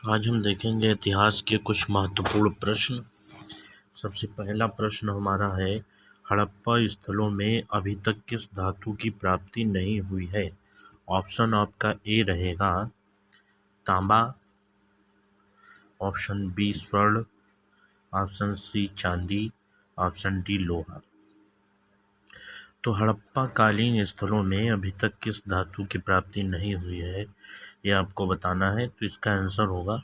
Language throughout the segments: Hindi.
आज हम देखेंगे इतिहास के कुछ महत्वपूर्ण प्रश्न। सबसे पहला प्रश्न हमारा है, हड़प्पा स्थलों में अभी तक किस धातु की प्राप्ति नहीं हुई है? ऑप्शन आपका ए रहेगा तांबा, ऑप्शन बी स्वर्ण, ऑप्शन सी चांदी, ऑप्शन डी लोहा। तो हड़प्पा कालीन स्थलों में अभी तक किस धातु की प्राप्ति नहीं हुई है, ये आपको बताना है। तो इसका आंसर होगा,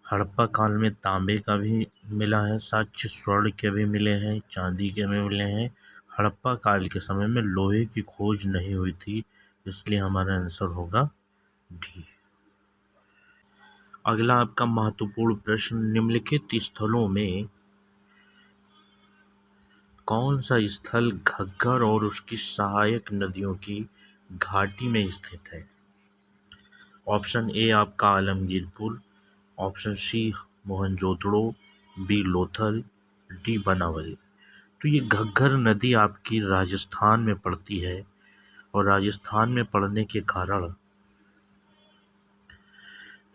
हड़प्पा काल में तांबे का भी मिला है साक्ष्य, स्वर्ण के भी मिले हैं, चांदी के भी मिले हैं। हड़प्पा काल के समय में लोहे की खोज नहीं हुई थी, इसलिए हमारा आंसर होगा डी। अगला आपका महत्वपूर्ण प्रश्न, निम्नलिखित स्थलों में कौन सा स्थल घग्गर और उसकी सहायक नदियों की घाटी में स्थित है? ऑप्शन ए आपका Alamgirpur, option C Mohenjodaro, B Lothal, D Banawali. तो ये घग्गर नदी आपकी राजस्थान में पड़ती है, और राजस्थान में पड़ने के कारण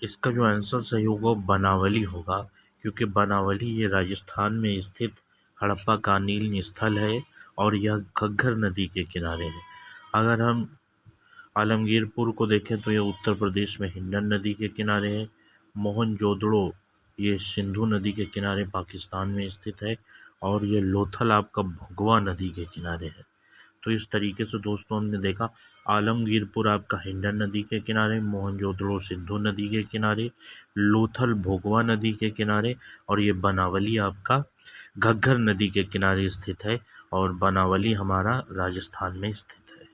इसका जो आंसर सही होगा वो बनावली होगा, क्योंकि बनावली ये राजस्थान में स्थित हड़प्पा कालीन स्थल है और यह घग्गर नदी के किनारे है। अगर हम आलमगीरपुर को देखें तो ये उत्तर प्रदेश में हिंडन नदी के किनारे है। मोहनजोदड़ो ये सिंधु नदी के किनारे पाकिस्तान में स्थित है, और ये लोथल आपका भगवा नदी के किनारे है। तो इस तरीके से दोस्तों हमने देखा, आलमगीरपुर आपका हिंडन नदी के किनारे, मोहनजोदड़ो सिंधु नदी के किनारे, लोथल भोगवा नदी के किनारे, और ये बनावली आपका घग्गर नदी के किनारे स्थित है, और बनावली हमारा राजस्थान में स्थित है।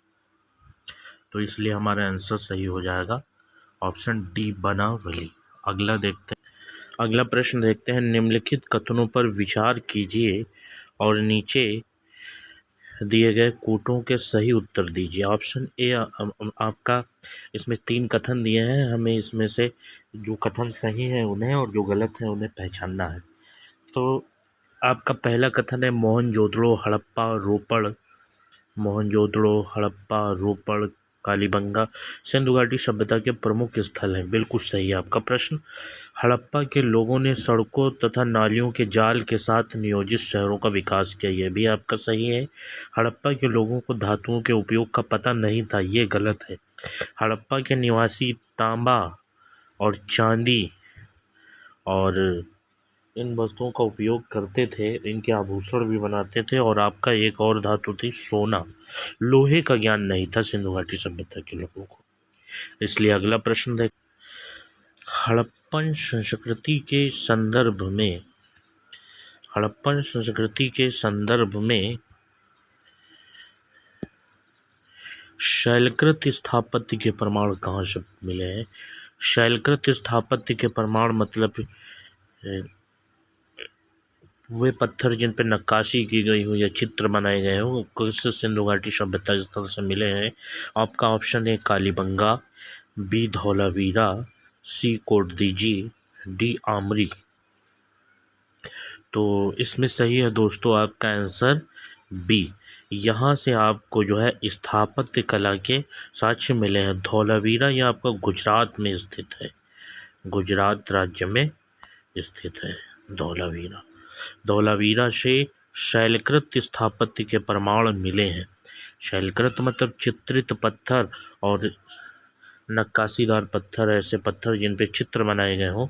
तो इसलिए हमारा आंसर सही हो जाएगा ऑप्शन डी बनावली। अगला प्रश्न देखते हैं, निम्नलिखित कथनों पर विचार कीजिए और नीचे दिए गए कूटों के सही उत्तर दीजिए। ऑप्शन ए आपका, इसमें 3 कथन दिए हैं, हमें इसमें से जो कथन सही है उन्हें और जो गलत है उन्हें पहचानना है। तो आपका पहला कथन है, मोहनजोदड़ो हड़प्पा रोपड़ कालीबंगा सिंधु घाटी सभ्यता के प्रमुख स्थल हैं। बिल्कुल सही है आपका प्रश्न। हड़प्पा के लोगों ने सड़कों तथा नालियों के जाल के साथ नियोजित शहरों का विकास किया, यह भी आपका सही है। हड़प्पा के लोगों को धातुओं के उपयोग का पता नहीं था, ये गलत है। हड़प्पा के निवासी तांबा और चांदी और इन वस्तुओं का उपयोग करते थे, इनके आभूषण भी बनाते थे, और आपका एक और धातु थी सोना। लोहे का ज्ञान नहीं था सिंधु घाटी सभ्यता के लोगों को। इसलिए अगला प्रश्न देख, हड़प्पन संस्कृति के संदर्भ में शैलकृत स्थापत्य के प्रमाण कहाँ से मिले हैं? शैलकृत स्थापत्य के प्रमाण मतलब वे पत्थर जिन पर नक्काशी की गई हो या चित्र बनाए गए हो, किस सिंधु घाटी सभ्यता स्थल से मिले हैं? आपका ऑप्शन है कालीबंगा, बी धौलावीरा, सी कोटदीजी, डी आमरी। तो इसमें सही है दोस्तों आपका आंसर बी। यहाँ से आपको जो है स्थापत्य कला के साक्ष्य मिले हैं। धौलावीरा यह आपका गुजरात में स्थित है, गुजरात राज्य में स्थित है धौलावीरा से शैलकृत स्थापत्य के प्रमाण मिले हैं। शैलकृत मतलब चित्रित पत्थर और नक्काशीदार पत्थर, ऐसे पत्थर जिन पे चित्र बनाए गए हों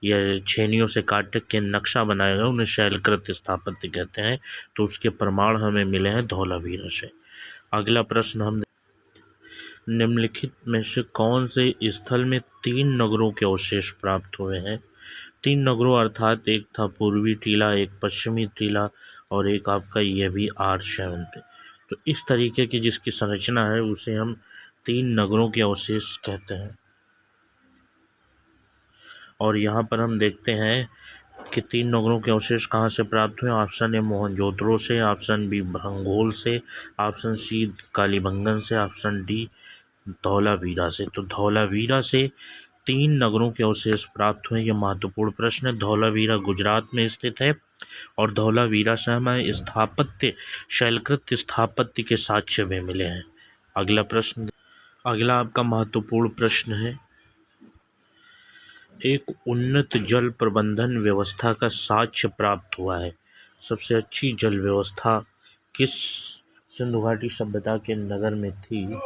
या छेनियों से काट के नक्शा बनाया गया, उन्हें शैलकृत स्थापत्य कहते हैं। तो उसके प्रमाण हमें मिले हैं धौलावीरा से। अगला प्रश्न हम, निम्नलिखित में से कौन से स्थल में 3 नगरों के अवशेष प्राप्त हुए हैं? 3 नगरों अर्थात एक था पूर्वी टीला, एक पश्चिमी टीला, और एक आपका ये भी R7 पे। तो इस तरीके की जिसकी संरचना है उसे हम 3 नगरों के अवशेष कहते हैं। और यहाँ पर हम देखते हैं कि 3 नगरों के अवशेष कहाँ से प्राप्त हुए। ऑप्शन ए मोहनजोदड़ो से, ऑप्शन बी भंगोल से, ऑप्शन सी कालीबंगन से, ऑप्शन डी धौलावीरा से। तो धौलावीरा से 3 नगरों के अवशेष प्राप्त हुए, ये महत्वपूर्ण प्रश्न है। धौलावीरा गुजरात में स्थित है, और धौलावीरा से हमें शैलकृत स्थापत्य के साक्ष्य भी मिले हैं। अगला आपका महत्वपूर्ण प्रश्न है, एक उन्नत जल प्रबंधन व्यवस्था का साक्ष्य प्राप्त हुआ है। सबसे अच्छी जल व्यवस्था किस सिंधु घाटी सभ्यता के नगर में थी?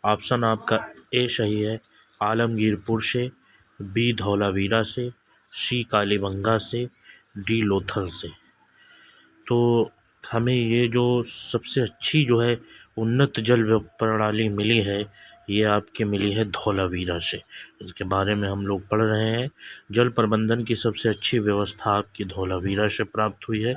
ऑप्शन आपका ए सही है, आलमगीरपुर से, बी धौलावीरा से, सी कालीबंगा से, डी लोथल से। तो हमें ये जो सबसे अच्छी जो है उन्नत जल प्रणाली मिली है, ये आपके मिली है धौलावीरा से। इसके बारे में हम लोग पढ़ रहे हैं। जल प्रबंधन की सबसे अच्छी व्यवस्था आपकी धौलावीरा से प्राप्त हुई है।